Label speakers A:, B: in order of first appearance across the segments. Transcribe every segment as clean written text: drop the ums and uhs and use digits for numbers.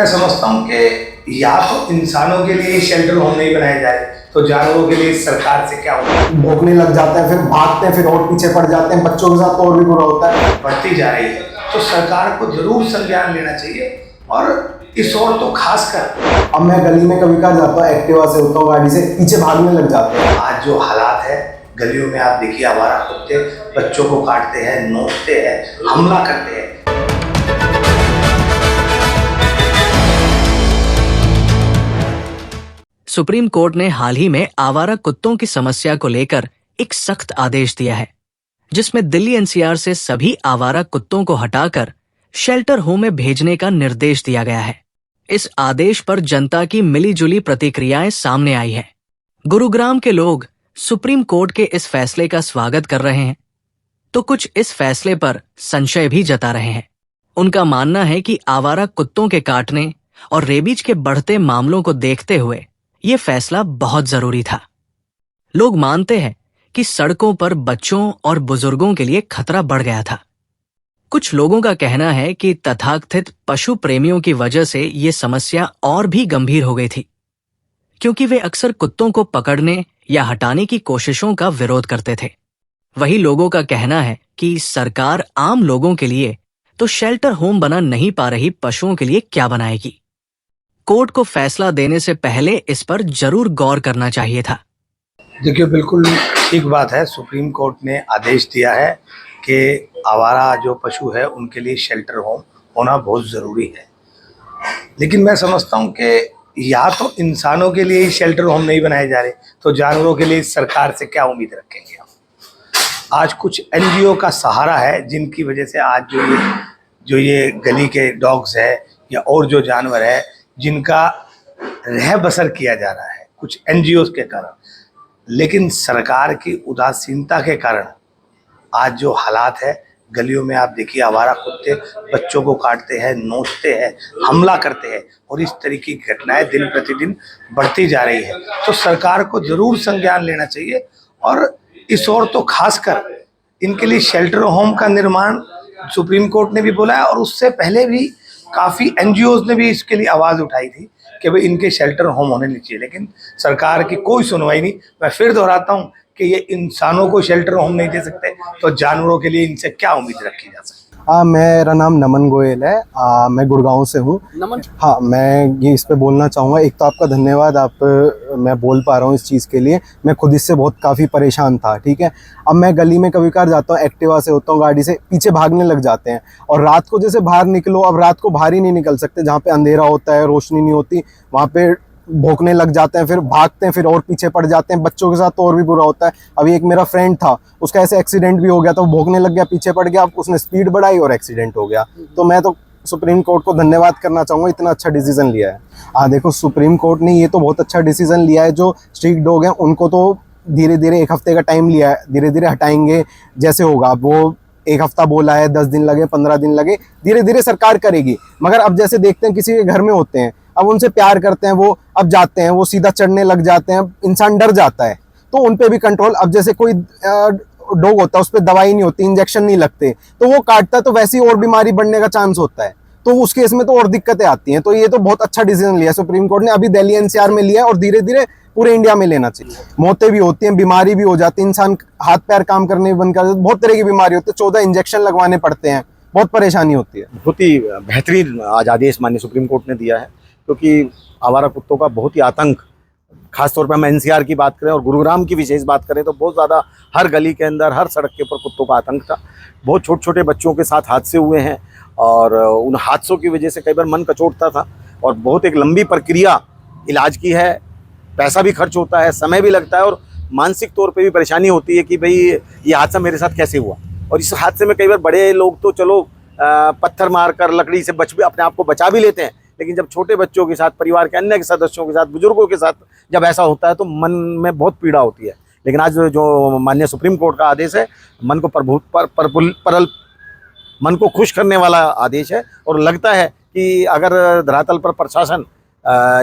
A: मैं समझता हूँ कि या तो इंसानों के लिए शेल्टर होम नहीं बनाए जाए तो जानवरों के लिए सरकार से क्या होगा।
B: भौंकने लग जाते हैं, फिर भागते हैं, फिर और पीछे पड़ जाते हैं। बच्चों के साथ तो और भी बुरा होता है।
A: बढ़ती जा रही है तो सरकार को जरूर संज्ञान लेना चाहिए और इस ओर तो खासकर।
B: अब मैं गली में कभी कहा जाता हूँ, एक्टिवा से होता हूँ, गाड़ी से पीछे भागने लग जाते हैं।
A: आज जो हालात है गलियों में आप देखिए, आवारा कुत्ते बच्चों को काटते हैं, नोचते हैं, हमला करते हैं।
C: सुप्रीम कोर्ट ने हाल ही में आवारा कुत्तों की समस्या को लेकर एक सख्त आदेश दिया है, जिसमें दिल्ली एनसीआर से सभी आवारा कुत्तों को हटाकर शेल्टर होम में भेजने का निर्देश दिया गया है। इस आदेश पर जनता की मिलीजुली प्रतिक्रियाएं सामने आई हैं। गुरुग्राम के लोग सुप्रीम कोर्ट के इस फैसले का स्वागत कर रहे हैं, तो कुछ इस फैसले पर संशय भी जता रहे हैं। उनका मानना है कि आवारा कुत्तों के काटने और रेबीज के बढ़ते मामलों को देखते हुए ये फैसला बहुत जरूरी था। लोग मानते हैं कि सड़कों पर बच्चों और बुजुर्गों के लिए खतरा बढ़ गया था। कुछ लोगों का कहना है कि तथाकथित पशु प्रेमियों की वजह से ये समस्या और भी गंभीर हो गई थी, क्योंकि वे अक्सर कुत्तों को पकड़ने या हटाने की कोशिशों का विरोध करते थे। वही लोगों का कहना है कि सरकार आम लोगों के लिए तो शेल्टर होम बना नहीं पा रही, पशुओं के लिए क्या बनाएगी। कोर्ट को फैसला देने से पहले इस पर जरूर गौर करना चाहिए था।
A: देखिए, बिल्कुल ठीक बात है। सुप्रीम कोर्ट ने आदेश दिया है कि आवारा जो पशु है उनके लिए शेल्टर होम होना बहुत ज़रूरी है, लेकिन मैं समझता हूँ कि या तो इंसानों के लिए ही शेल्टर होम नहीं बनाए जा रहे तो जानवरों के लिए सरकार से क्या उम्मीद रखेंगे हम। आज कुछ एनजीओ का सहारा है जिनकी वजह से आज जो ये गली के डॉग्स है या और जो जानवर है जिनका रह बसर किया जा रहा है कुछ एनजीओ के कारण, लेकिन सरकार की उदासीनता के कारण आज जो हालात है गलियों में आप देखिए, आवारा कुत्ते बच्चों को काटते हैं, नोचते हैं, हमला करते हैं और इस तरीके की घटनाएं दिन प्रतिदिन बढ़ती जा रही है। तो सरकार को जरूर संज्ञान लेना चाहिए और इस ओर तो खासकर इनके लिए शेल्टर होम का निर्माण सुप्रीम कोर्ट ने भी बोला है और उससे पहले भी काफ़ी एनजीओज ने भी इसके लिए आवाज़ उठाई थी कि भाई इनके शेल्टर होम होने नहीं चाहिए, लेकिन सरकार की कोई सुनवाई नहीं। मैं फिर दोहराता हूँ कि ये इंसानों को शेल्टर होम नहीं दे सकते तो जानवरों के लिए इनसे क्या उम्मीद रखी जा सकती है।
B: मेरा नाम नमन गोयल है। मैं गुड़गांव से हूँ।
C: नमन,
B: हाँ, मैं ये इस पे बोलना चाहूँगा। एक तो आपका धन्यवाद, मैं बोल पा रहा हूँ इस चीज़ के लिए। मैं खुद इससे बहुत काफ़ी परेशान था। ठीक है, अब मैं गली में कभी कभार जाता हूँ, एक्टिवा से होता हूँ, गाड़ी से पीछे भागने लग जाते हैं और रात को जैसे बाहर निकलो, अब रात को बाहर ही नहीं निकल सकते। जहाँ पे अंधेरा होता है, रोशनी नहीं होती, वहाँ पे भौंकने लग जाते हैं, फिर भागते हैं, फिर और पीछे पड़ जाते हैं। बच्चों के साथ तो और भी बुरा होता है। अभी एक मेरा फ्रेंड था, उसका ऐसे एक्सीडेंट भी हो गया था। वो भौंकने लग गया, पीछे पड़ गया, उसने स्पीड बढ़ाई और एक्सीडेंट हो गया। तो मैं तो सुप्रीम कोर्ट को धन्यवाद करना चाहूँगा, इतना अच्छा डिसीजन लिया है। देखो, सुप्रीम कोर्ट ने ये तो बहुत अच्छा डिसीजन लिया है। जो स्ट्रीट डॉग हैं उनको तो धीरे धीरे 1 हफ्ते का टाइम लिया है, धीरे धीरे हटाएंगे जैसे होगा। वो 1 हफ्ता बोला है, 10 दिन लगे, 15 दिन लगे, धीरे धीरे सरकार करेगी। मगर अब जैसे देखते हैं किसी के घर में होते हैं, अब उनसे प्यार करते हैं, वो अब जाते हैं, वो सीधा चढ़ने लग जाते हैं, इंसान डर जाता है। तो उन पे भी कंट्रोल। अब जैसे कोई डॉग होता है, उस पर दवाई नहीं होती, इंजेक्शन नहीं लगते, तो वो काटता है तो वैसी और बीमारी बढ़ने का चांस होता है। तो उस केस में तो और दिक्कतें आती हैं। तो ये तो बहुत अच्छा डिसीजन लिया सुप्रीम कोर्ट ने। अभी दिल्ली एनसीआर में लिया है और धीरे धीरे पूरे इंडिया में लेना चाहिए। मौतें भी होती हैं, बीमारी भी हो जाती है, इंसान हाथ पैर काम करने बंद कर देता है, बहुत तरह की बीमारी होती है, 14 इंजेक्शन लगवाने पड़ते हैं, बहुत परेशानी होती है।
D: बहुत ही बेहतरीन आज आदेश माननीय सुप्रीम कोर्ट ने दिया है, क्योंकि आवारा कुत्तों का बहुत ही आतंक, खासतौर पर हम एनसीआर की बात करें और गुरुग्राम की विशेष बात करें तो बहुत ज़्यादा हर गली के अंदर, हर सड़क के ऊपर कुत्तों का आतंक था। बहुत छोटे छोटे बच्चों के साथ हादसे हुए हैं और उन हादसों की वजह से कई बार मन कचोटता था और बहुत एक लंबी प्रक्रिया इलाज की है, पैसा भी खर्च होता है, समय भी लगता है और मानसिक तौर पे भी परेशानी होती है कि भाई ये हादसा मेरे साथ कैसे हुआ। और इस हादसे में कई बार बड़े लोग तो चलो पत्थर मारकर लकड़ी से अपने आप को बचा भी लेते हैं, लेकिन जब छोटे बच्चों के साथ, परिवार के अन्य सदस्यों के साथ, बुजुर्गों के साथ जब ऐसा होता है तो मन में बहुत पीड़ा होती है। लेकिन आज जो माननीय सुप्रीम कोर्ट का आदेश है, मन को खुश करने वाला आदेश है और लगता है कि अगर धरातल पर प्रशासन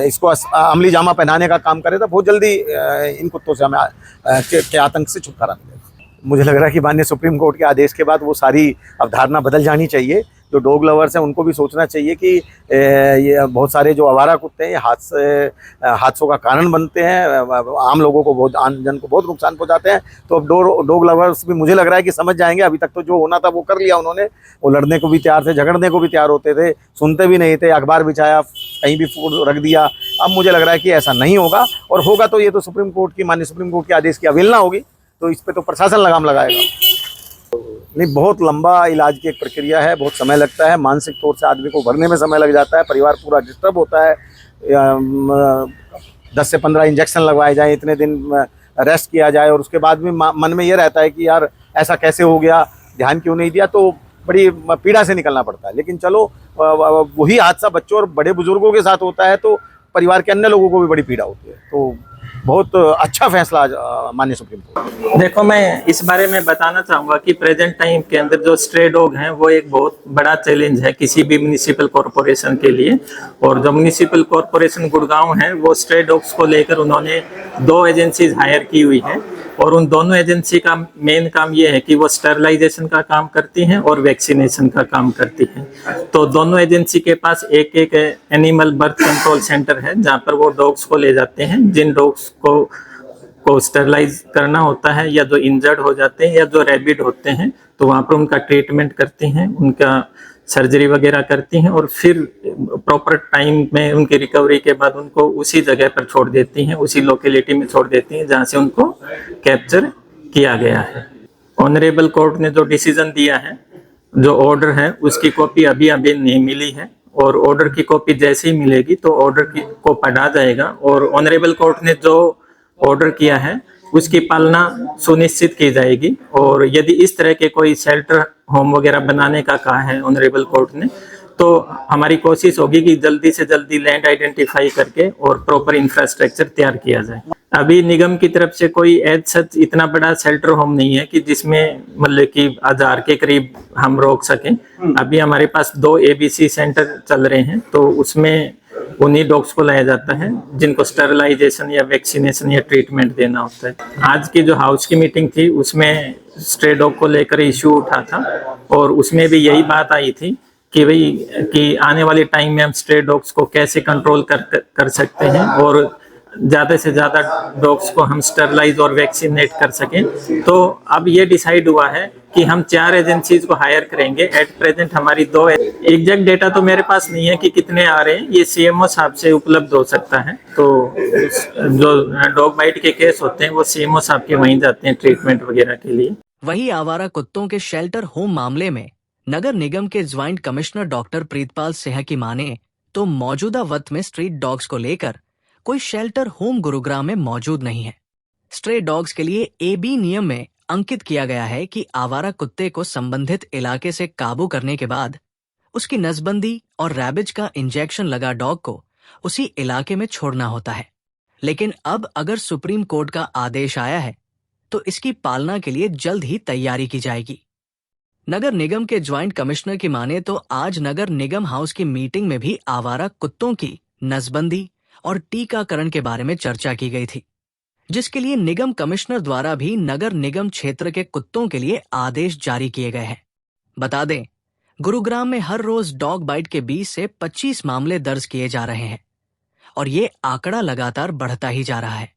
D: इसको अमली जामा पहनाने का काम करे तो बहुत जल्दी इन कुत्तों से हमें के आतंक से छुटकारा मिलेगा। मुझे लग रहा है कि माननीय सुप्रीम कोर्ट के आदेश के बाद वो सारी अवधारणा बदल जानी चाहिए जो डॉग लवर्स हैं उनको भी सोचना चाहिए कि ये बहुत सारे जो आवारा कुत्ते हैं ये हादसों का कारण बनते हैं, आम लोगों को आम जन को बहुत नुकसान पहुंचाते हैं। तो अब डॉग लवर्स भी मुझे लग रहा है कि समझ जाएंगे। अभी तक तो जो होना था वो कर लिया उन्होंने, वो लड़ने को भी तैयार थे, झगड़ने को भी तैयार होते थे, सुनते भी नहीं थे, अखबार बिछाया, कहीं भी फूड रख दिया। अब मुझे लग रहा है कि ऐसा नहीं होगा, और होगा तो ये तो माननीय सुप्रीम कोर्ट के आदेश की अवहेलना होगी, तो इस पे तो प्रशासन लगाम लगाएगा। नहीं, बहुत लंबा इलाज की एक प्रक्रिया है, बहुत समय लगता है, मानसिक तौर से आदमी को भरने में समय लग जाता है, परिवार पूरा डिस्टर्ब होता है। 10 से 15 इंजेक्शन लगवाए जाए, इतने दिन रेस्ट किया जाए, और उसके बाद भी मन में ये रहता है कि यार ऐसा कैसे हो गया, ध्यान क्यों नहीं दिया, तो बड़ी पीड़ा से निकलना पड़ता है। लेकिन चलो, वही हादसा बच्चों और बड़े बुजुर्गों के साथ होता है तो परिवार के अन्य लोगों को भी बड़ी पीड़ा होती है। तो बहुत अच्छा फैसला आज माननीय सुप्रीम कोर्ट।
E: देखो, मैं इस बारे में बताना चाहूँगा कि प्रेजेंट टाइम के अंदर जो स्ट्रे डॉग हैं वो एक बहुत बड़ा चैलेंज है किसी भी म्युनिसिपल कॉरपोरेशन के लिए। और जो म्युनिसिपल कॉरपोरेशन गुड़गांव है वो स्ट्रे डॉग्स को लेकर उन्होंने 2 एजेंसीज हायर की हुई है, और उन दोनों एजेंसी का मेन काम ये है कि वो स्टरलाइजेशन का काम करती हैं और वैक्सीनेशन का काम करती हैं। तो दोनों एजेंसी के पास एक एक एनिमल बर्थ कंट्रोल सेंटर है जहाँ पर वो डॉग्स को ले जाते हैं, जिन डॉग्स को स्टरलाइज करना होता है, या जो इंजर्ड हो जाते हैं या जो रैबिड होते हैं, तो वहाँ पर उनका ट्रीटमेंट करती हैं, उनका सर्जरी वगैरह करती हैं, और फिर प्रॉपर टाइम में उनकी रिकवरी के बाद उनको उसी जगह पर छोड़ देती हैं, उसी लोकेलिटी में छोड़ देती हैं जहाँ से उनको कैप्चर किया गया है। ऑनरेबल कोर्ट ने जो डिसीजन दिया है, जो ऑर्डर है, उसकी कॉपी अभी नहीं मिली है, और ऑर्डर की कॉपी जैसे ही मिलेगी तो ऑर्डर को पढ़ा जाएगा, और ऑनरेबल कोर्ट ने जो ऑर्डर किया है उसकी पालना सुनिश्चित की जाएगी। और यदि इस तरह के कोई शेल्टर होम वगैरह बनाने का कहा है ऑनरेबल कोर्ट ने, तो हमारी कोशिश होगी कि जल्दी से जल्दी लैंड आइडेंटिफाई करके और प्रॉपर इंफ्रास्ट्रक्चर तैयार किया जाए। अभी निगम की तरफ से कोई एज सच इतना बड़ा शेल्टर होम नहीं है कि जिसमें मतलब कि 1000 के करीब हम रोक सकें। अभी हमारे पास 2 ABC सेंटर चल रहे हैं, तो उसमें उन्हीं डॉग्स को लाया जाता है जिनको स्टरलाइजेशन या वैक्सीनेशन या ट्रीटमेंट देना होता है। आज की जो हाउस की मीटिंग थी उसमें स्ट्रे डॉग को लेकर इश्यू उठा था, और उसमें भी यही बात आई थी कि भाई कि आने वाले टाइम में हम स्ट्रे डॉग्स को कैसे कंट्रोल कर सकते हैं, और ज़्यादा से ज़्यादा डॉग्स को हम स्टरलाइज और वैक्सीनेट कर सकें। तो अब ये डिसाइड हुआ है कि हम 4 एजेंसीज को हायर करेंगे। एट प्रेजेंट हमारी 2 एग्जैक्ट डेटा तो मेरे पास नहीं है कि कितने आ रहे हैं, ये CMO साहब से उपलब्ध हो सकता है। तो जो डॉग बाइट के केस होते हैं वो CMO साहब के वहीं जाते हैं ट्रीटमेंट वगैरह के लिए।
C: वहीं आवारा कुत्तों के शेल्टर होम मामले में नगर निगम के joint commissioner doctor Pritpal Singh की माने तो मौजूदा वक्त में स्ट्रीट डॉग्स को लेकर कोई शेल्टर होम गुरुग्राम में मौजूद नहीं है। स्ट्रे डॉग्स के लिए AB नियम में अंकित किया गया है कि आवारा कुत्ते को संबंधित इलाके से काबू करने के बाद उसकी नसबंदी और रैबिज का इंजेक्शन लगा डॉग को उसी इलाके में छोड़ना होता है। लेकिन अब अगर सुप्रीम कोर्ट का आदेश आया है तो इसकी पालना के लिए जल्द ही तैयारी की जाएगी। नगर निगम के ज्वाइंट कमिश्नर की माने तो आज नगर निगम हाउस की मीटिंग में भी आवारा कुत्तों की नसबंदी और टीकाकरण के बारे में चर्चा की गई थी, जिसके लिए निगम कमिश्नर द्वारा भी नगर निगम क्षेत्र के कुत्तों के लिए आदेश जारी किए गए हैं। बता दें, गुरुग्राम में हर रोज डॉग बाइट के 20 से 25 मामले दर्ज किए जा रहे हैं और ये आंकड़ा लगातार बढ़ता ही जा रहा है।